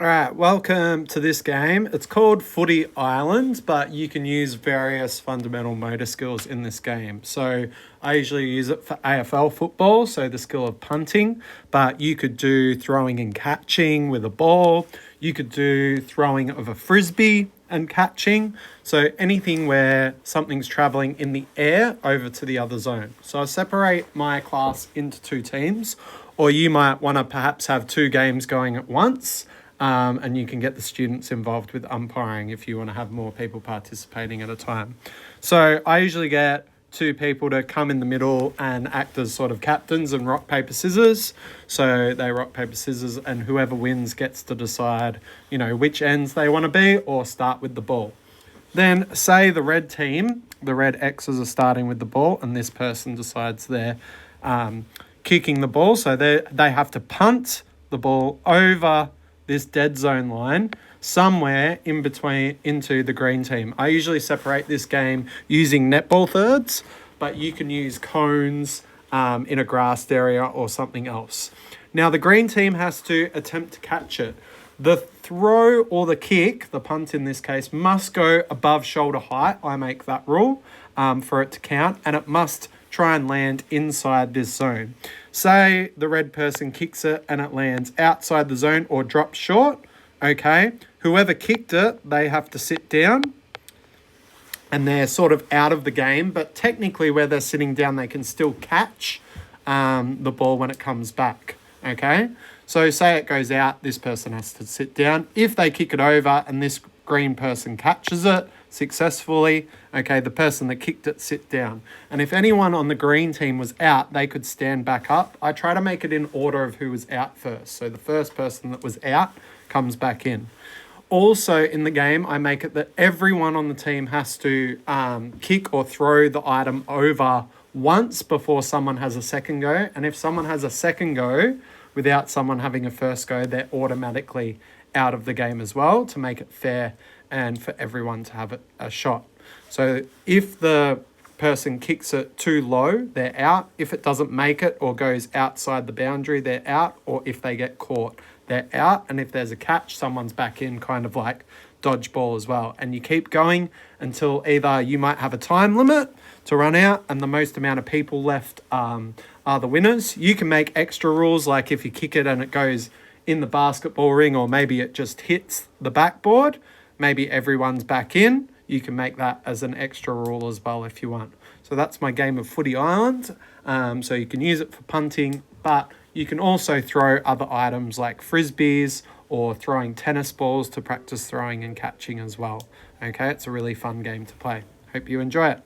All right, welcome to this game. It's called Footy Island, but you can use various fundamental motor skills in this game. So I usually use it for AFL football, so the skill of punting, but you could do throwing and catching with a ball. You could do throwing of a Frisbee and catching. So anything where something's traveling in the air over to the other zone. So I separate my class into two teams, or you might want to perhaps have two games going at once. And you can get the students involved with umpiring if you want to have more people participating at a time. So I usually get two people to come in the middle and act as sort of captains and rock, paper, scissors. So they rock, paper, scissors, and whoever wins gets to decide, which ends they want to be or start with the ball. Then say the red team, the red X's are starting with the ball and this person decides they're kicking the ball. So they have to punt the ball over this dead zone line somewhere in between into the green team. I usually separate this game using netball thirds, but you can use cones in a grassed area or something else. Now the green team has to attempt to catch it. The throw or the kick, the punt in this case, must go above shoulder height. I make that rule for it to count, and it must try and land inside this zone. Say the red person kicks it and it lands outside the zone or drops short, okay? Whoever kicked it, they have to sit down and they're sort of out of the game, but technically where they're sitting down, they can still catch the ball when it comes back, okay? So say it goes out, this person has to sit down. If they kick it over and this green person catches it successfully, okay, the person that kicked it sit down. And if anyone on the green team was out, they could stand back up. I try to make it in order of who was out first. So the first person that was out comes back in. Also in the game, I make it that everyone on the team has to kick or throw the item over once before someone has a second go. And if someone has a second go without someone having a first go, they're automatically out of the game as well, to make it fair and for everyone to have a shot. So if the person kicks it too low, they're out. If it doesn't make it or goes outside the boundary, they're out. Or if they get caught, they're out. And if there's a catch, someone's back in, kind of like dodgeball as well. And you keep going until either you might have a time limit to run out and the most amount of people left are the winners. You can make extra rules, like if you kick it and it goes in the basketball ring, or maybe it just hits the backboard, maybe everyone's back in. You can make that as an extra rule as well if you want. So that's my game of Footy Island. So you can use it for punting, but you can also throw other items like Frisbees or throwing tennis balls to practice throwing and catching as well. Okay, it's a really fun game to play. Hope you enjoy it.